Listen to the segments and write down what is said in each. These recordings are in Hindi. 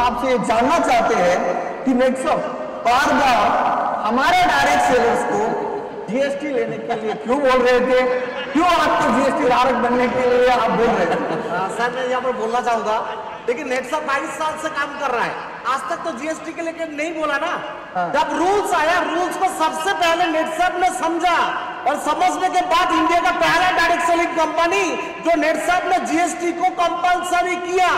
आपसे जानना चाहते हैं कि नेटसप बार बार हमारे डायरेक्ट सेलर्स को जीएसटी लेने के लिए क्यों बोल रहे थे, क्यों आपको जीएसटी धारक बनने के लिए आप बोल रहे थे? सर मैं यहाँ पर बोलना चाहूंगा, लेकिन नेटसप 22 साल से काम कर रहा है, आज तक तो जीएसटी के लेकर नहीं बोला ना। जब रूल्स आया, रूल्स को सबसे पहले नेटसप ने समझा और समझने के बाद इंडिया का पहला डायरेक्ट सेलिंग कंपनी जो नेटसप ने जीएसटी को कंपलसरी किया।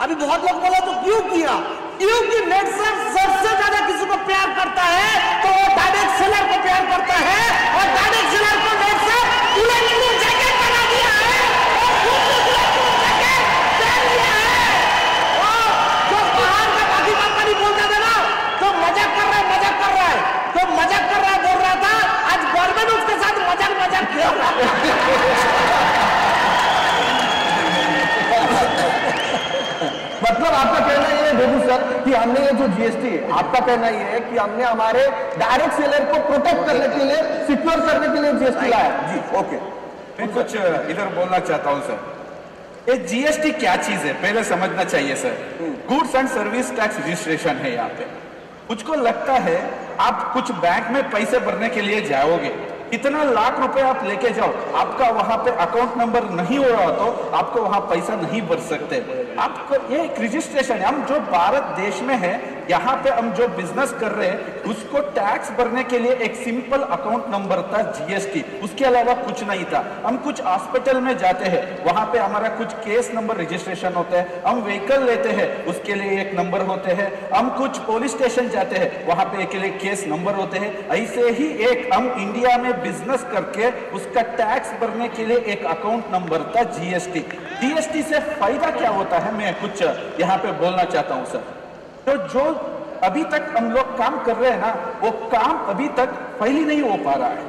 अभी बहुत लोग बोला तो क्यों किया, क्योंकि नेटसप सबसे ज्यादा किसी को प्यार करता है तो वो डायरेक्ट सेलर को प्यार करता है, और डायरेक्ट सेलर को नेटसप बुलेट जैकेट बना दिया है और जैकेट पहन दिया है। और जो बाहर का बाकी कंपनी बोलता था ना, तो मजाक कर रहा है, मजाक कर रहा है, तो मजाक कर रहा है बोल रहा था, आज गवर्नमेंट उसके साथ मजाक मजाक किया। मतलब आपका कहना ये है बेबू सर कि हमने ये जो जीएसटी है, आपका कहना ये है कि हमने हमारे डायरेक्ट सेलर को प्रोटेक्ट करने के लिए, सिक्योर करने के लिए जीएसटी लाया जी। ओके, मैं कुछ इधर बोलना चाहता हूं सर। ये जीएसटी क्या चीज है पहले समझना चाहिए sir. Goods and service tax registration है यहाँ पे। मुझको लगता है आप कुछ बैंक में पैसे भरने के लिए जाओगे, इतना लाख रुपए आप लेके जाओ, आपका वहां पे अकाउंट नंबर नहीं हो रहा तो आपको वहां पैसा नहीं भर सकते। आपको ये एक रजिस्ट्रेशन है। हम जो भारत देश में है, यहाँ पे हम जो बिजनेस कर रहे हैं उसको टैक्स भरने के लिए एक सिंपल अकाउंट नंबर था जीएसटी, उसके अलावा कुछ नहीं था। हम कुछ हॉस्पिटल में जाते हैं, वहां पे हमारा कुछ केस नंबर रजिस्ट्रेशन होता है। हम व्हीकल लेते हैं, उसके लिए एक नंबर होते हैं। हम कुछ पुलिस स्टेशन जाते हैं, वहां पे एक केस नंबर होते हैं। ऐसे ही एक हम इंडिया में बिजनेस करके उसका टैक्स भरने के लिए एक अकाउंट नंबर था जीएसटी। जीएसटी से फायदा क्या होता है, मैं कुछ यहाँ पे बोलना चाहता हूँ सर। तो जो अभी तक हम लोग काम कर रहे हैं ना, वो काम अभी तक फैल ही नहीं हो पा रहा है,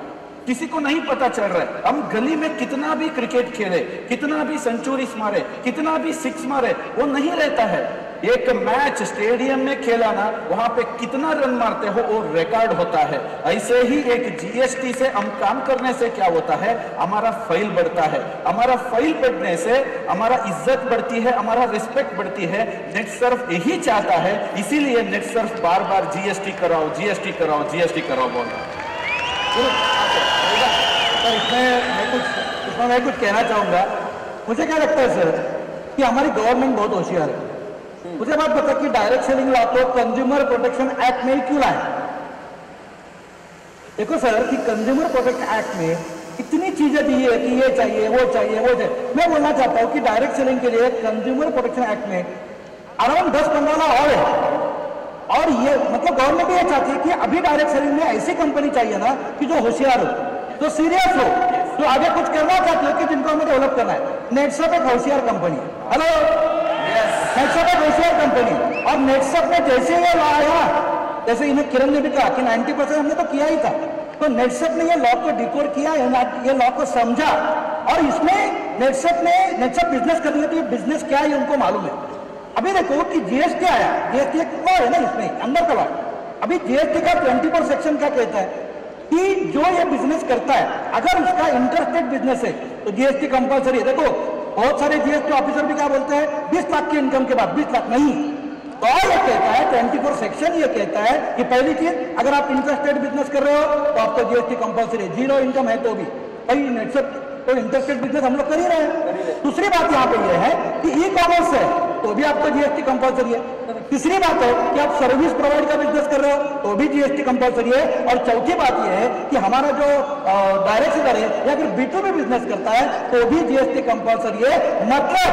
किसी को नहीं पता चल रहा है। हम गली में कितना भी क्रिकेट खेले, कितना भी सेंचुरीज मारे, कितना भी सिक्स मारे, वो नहीं रहता है। एक मैच स्टेडियम में खेला ना, वहां पे कितना रन मारते हो वो रिकॉर्ड होता है। ऐसे ही एक जीएसटी से हम काम करने से क्या होता है, हमारा फाइल बढ़ता है। हमारा फाइल बढ़ने से हमारा इज्जत बढ़ती है, हमारा रिस्पेक्ट बढ़ती है। नेटसर्फ यही चाहता है, इसीलिए नेटसर्फ बार बार जीएसटी कराओ, जीएसटी कराओ, जीएसटी कराओ बोल रहा है। इसमें मैं कुछ कहना चाहूंगा। मुझे क्या लगता है सर कि हमारी गवर्नमेंट बहुत होशियार है। मुझे बात बता कि डायरेक्ट सेलिंग लॉ को कंज्यूमर प्रोटेक्शन एक्ट में क्यों लाया? देखो सर कि कंज्यूमर प्रोटेक्शन एक्ट में इतनी चीजें दी है कि ये चाहिए, वो चाहिए, वो चाहिए। मैं बोलना चाहता हूं कि डायरेक्ट सेलिंग के लिए कंज्यूमर प्रोटेक्शन एक्ट में अराउंड 10-15 लॉ और है। और ये मतलब गवर्नमेंट ये चाहती है कि अभी डायरेक्ट सेलिंग में ऐसी कंपनी चाहिए ना कि जो होशियार हो, जो सीरियस हो, जो आगे कुछ करना चाहती हो, कि जिनको हमें डेवलप करना है। नेटसप एक होशियार कंपनी है। हेलो, नेटसप एक होशियार कंपनी। और नेटसप ने जैसे ये लॉ आया, जैसे इन्हें किरण ने भी कहा कि 90% हमने तो किया ही था, तो नेटसप ने ये लॉ को डिकोड किया, ये लॉ को समझा, और इसमें नेटसप बिजनेस कर रही है, तो ये बिजनेस क्या है उनको मालूम है। अभी देखो कि जीएसटी आया, जीएसटी एक लॉ है ना, इसमें अंदर का लॉ। अभी जीएसटी का 24 सेक्शन क्या कहता है कि जो ये बिजनेस करता है, अगर उसका इंटरस्टेट बिजनेस है तो जीएसटी कंपलसरी है। देखो बहुत सारे जीएसटी ऑफिसर भी क्या बोलते हैं, 20 लाख की इनकम के बाद 20 लाख नहीं। तो ये कहता है 24 सेक्शन ये कहता है कि पहली चीज, अगर आप इंटरस्टेट बिजनेस कर रहे हो तो आपको जीएसटी कंपलसरी है। जीरो इनकम है तो भी भाई नेटसप तो इंटरस्टेट बिजनेस हम लोग कर ही रहे हैं। दूसरी बात यहाँ पे ये है कि ई कॉमर्स है तो भी आपको जीएसटी कंपलसरी है। तीसरी बात है कि आप सर्विस प्रोवाइड का बिजनेस कर रहे हो तो भी जीएसटी कंपलसरी है। और चौथी बात यह है कि हमारा जो डायरेक्ट सेलर है या फिर B2B बिजनेस करता है तो भी जीएसटी कंपलसरी है। मतलब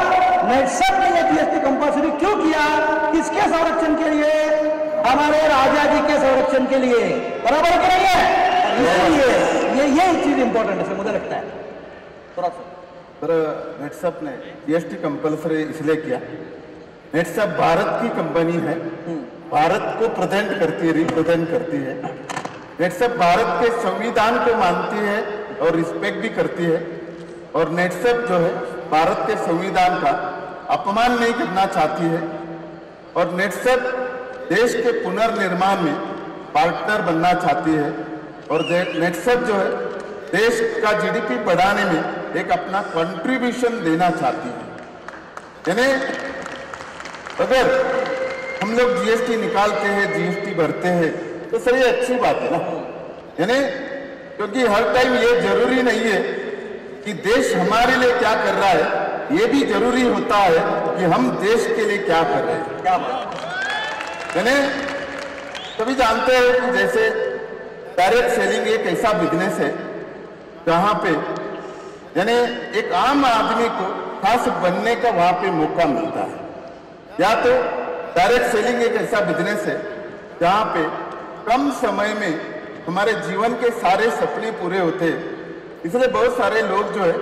नेटसप ने यह जीएसटी कंपलसरी क्यों किया? किसके संरक्षण के लिए? हमारे राजा जी के संरक्षण के लिए। बराबर क्या है? इसलिए ये चीज इंपॉर्टेंट है मुझे लगता है। थोड़ा सा सर, नेटसप ने जीएसटी कंपलसरी इसलिए किया, नेटसप भारत की कंपनी है, भारत को प्रेजेंट करती है, रिप्रेजेंट करती है। नेटसप भारत के संविधान को मानती है और रिस्पेक्ट भी करती है। और नेटसप जो है भारत के संविधान का अपमान नहीं करना चाहती है। और नेटसप देश के पुनर्निर्माण में पार्टनर बनना चाहती है। और नेटसप जो है देश का जीडीपी बढ़ाने में एक अपना कंट्रीब्यूशन देना चाहती है। यानी अगर हम लोग जीएसटी निकालते हैं, जीएसटी भरते हैं, तो सर ये अच्छी बात है ना, यानी क्योंकि हर टाइम ये जरूरी नहीं है कि देश हमारे लिए क्या कर रहा है, ये भी जरूरी होता है कि हम देश के लिए क्या कर रहे हैं। क्या बात, यानी सभी जानते हैं कि जैसे डायरेक्ट सेलिंग एक ऐसा बिजनेस है जहां पे यानी एक आम आदमी को खास बनने का वहां पे मौका मिलता है। या तो डायरेक्ट सेलिंग एक ऐसा बिजनेस है जहां पे कम समय में हमारे जीवन के सारे सपने पूरे होते हैं, इसलिए बहुत सारे लोग जो है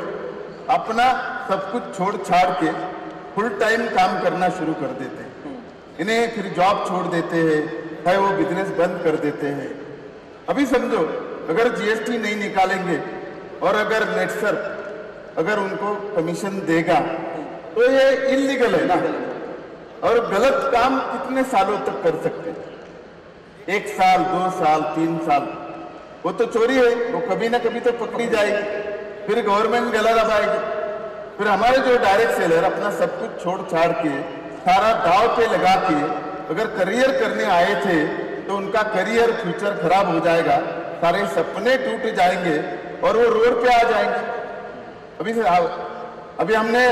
अपना सब कुछ छोड़ छाड़ के फुल टाइम काम करना शुरू कर देते हैं। इन्हें फिर जॉब छोड़ देते हैं, है वो बिजनेस बंद कर देते हैं। अभी समझो अगर जीएसटी नहीं निकालेंगे और अगर नेटसर्फ अगर उनको कमीशन देगा तो ये इलीगल है ना, और गलत काम कितने सालों तक कर सकते हैं? 1 साल, 2 साल, 3 साल, वो तो चोरी है, वो कभी ना कभी तो पकड़ी जाएगी, फिर गवर्नमेंट गला दबाएगी। फिर हमारे जो डायरेक्ट सेलर अपना सब कुछ छोड़ छाड़ के सारा दाव पे लगा के अगर करियर करने आए थे तो उनका करियर फ्यूचर खराब हो जाएगा, सारे सपने टूट जाएंगे और वो रोड पे आ जाएंगे। अभी हमने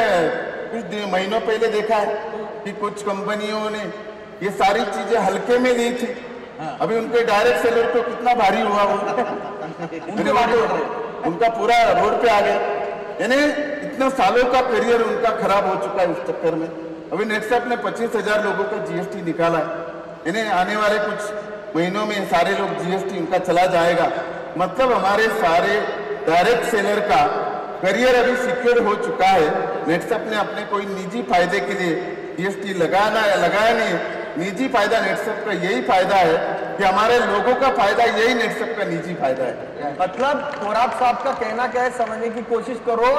कुछ महीनों पहले देखा है कि कुछ कंपनियों ने ये सारी चीजें हल्के में ली थी, अभी उनके डायरेक्ट सेलर को कितना भारी हुआ वो उनका पूरा रोड पे आ गया। यानी इतने सालों का करियर उनका खराब हो चुका है उस चक्कर में। अभी नेटसर्फ ने 25,000 लोगों का जीएसटी निकाला है, यानी आने वाले कुछ महीनों में सारे लोग जीएसटी उनका चला जाएगा। मतलब हमारे सारे डायरेक्ट सेलर का करियर अभी सिक्योर हो चुका है। नेटसर्फ ने अपने कोई निजी फायदे के लिए जीएसटी लगाना या लगाया नहीं, निजी फायदा नेटसर्फ का यही फायदा है कि हमारे लोगों का फायदा यही नेटसर्फ का निजी फायदा है। मतलब थोराब साहब का कहना क्या है, समझने की कोशिश करो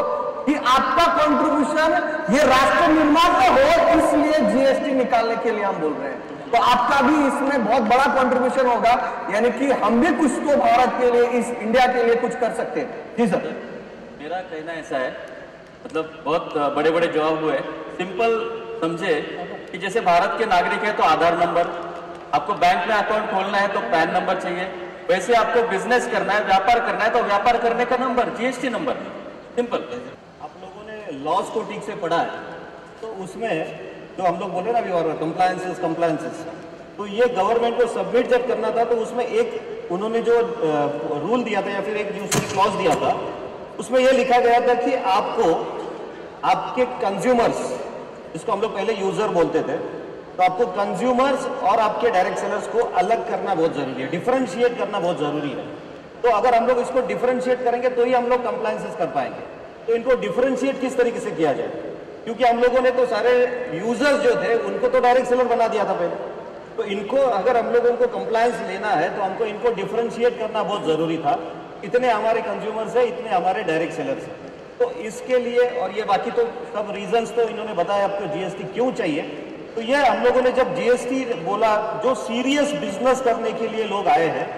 कि आपका कंट्रीब्यूशन ये राष्ट्र निर्माण में हो, इसलिए जीएसटी निकालने के लिए हम बोल रहे हैं। तो आपका भी इसमें बहुत बड़ा कंट्रीब्यूशन होगा, यानी कि हम भी कुछ तो भारत के लिए, इस इंडिया के लिए कुछ कर सकते हैं। जी सर, मेरा कहना ऐसा है, मतलब बहुत बड़े बड़े जवाब हुए, सिंपल समझे कि जैसे भारत के नागरिक है तो आधार नंबर, आपको बैंक में अकाउंट खोलना है तो पैन नंबर चाहिए, वैसे आपको बिजनेस करना है, व्यापार करना है तो व्यापार करने का नंबर जीएसटी नंबर, सिंपल। आप लोगों ने लॉज को ठीक से पढ़ा है, तो उसमें जो हम लोग बोले ना अभी कंप्लायंसेस, तो ये गवर्नमेंट को सबमिट जब करना था तो उसमें एक उन्होंने जो रूल दिया था या फिर एक दूसरी क्लॉज दिया था, उसमें यह लिखा गया था कि आपको आपके कंज्यूमर्स, जिसको हम लोग पहले यूजर बोलते थे, तो आपको कंज्यूमर्स और आपके डायरेक्ट सेलर्स को अलग करना बहुत जरूरी है, डिफरेंशिएट करना बहुत जरूरी है। तो अगर हम लोग इसको डिफरेंशिएट करेंगे तो ही हम लोग कंप्लायंसेस कर पाएंगे। तो इनको डिफरेंशिएट किस तरीके से किया जाए, क्योंकि हम लोगों ने तो सारे यूजर्स जो थे उनको तो डायरेक्ट सेलर बना दिया था पहले, तो इनको अगर हम लोगों को कंप्लायंस लेना है तो हमको इनको डिफरेंशिएट करना बहुत जरूरी था। इतने हमारे कंज्यूमर्स है, इतने हमारे डायरेक्ट सेलर्स हैं, तो इसके लिए, और ये बाकी तो सब रीजंस तो इन्होंने बताया आपको जीएसटी क्यों चाहिए। तो ये हम लोगों ने जब जीएसटी बोला, जो सीरियस बिजनेस करने के लिए लोग आए हैं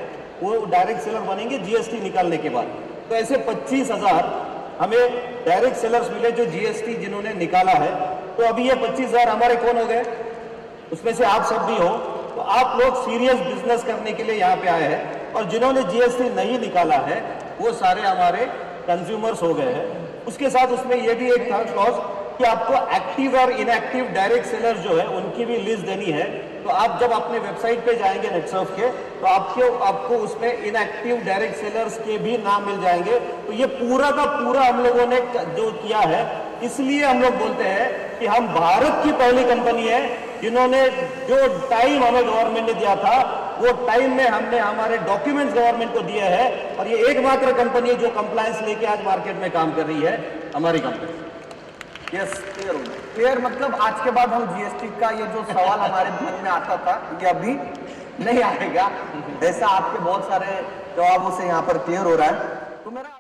वो डायरेक्ट सेलर बनेंगे जीएसटी निकालने के बाद। तो ऐसे 25,000 हमें डायरेक्ट सेलर्स मिले जो जीएसटी जिन्होंने निकाला है। तो अभी ये 25,000 हमारे कौन हो गए, उसमें से आप सब भी हो, तो आप लोग सीरियस बिजनेस करने के लिए यहाँ पे आए हैं, और जिन्होंने जीएसटी नहीं निकाला है वो सारे हमारे कंज्यूमर्स हो गए हैं। उसके साथ उसमें ये भी एक था क्लॉज कि आपको एक्टिव और इनएक्टिव डायरेक्ट सेलर जो है उनकी भी लिस्ट देनी है। तो आप जब अपने वेबसाइट पे जाएंगे नेटसर्फ के, तो आपको उसमें इनएक्टिव डायरेक्ट सेलर्स के भी नाम मिल जाएंगे। तो ये पूरा का पूरा हम लोगों ने जो किया है, इसलिए हम लोग बोलते हैं कि हम भारत की पहली कंपनी है जिन्होंने जो टाइम हमें गवर्नमेंट ने दिया था वो टाइम में हमने हमारे डॉक्यूमेंट्स गवर्नमेंट को दिए हैं, और ये एकमात्र कंपनी है जो कंप्लायंस लेके आज मार्केट में काम कर रही है, हमारी कंपनी। Yes, clear. मतलब आज के बाद हम जीएसटी का ये जो सवाल हमारे मन में आता था ये अभी नहीं आएगा, ऐसा आपके बहुत सारे जवाबों से यहाँ पर क्लियर हो रहा है। तो मेरा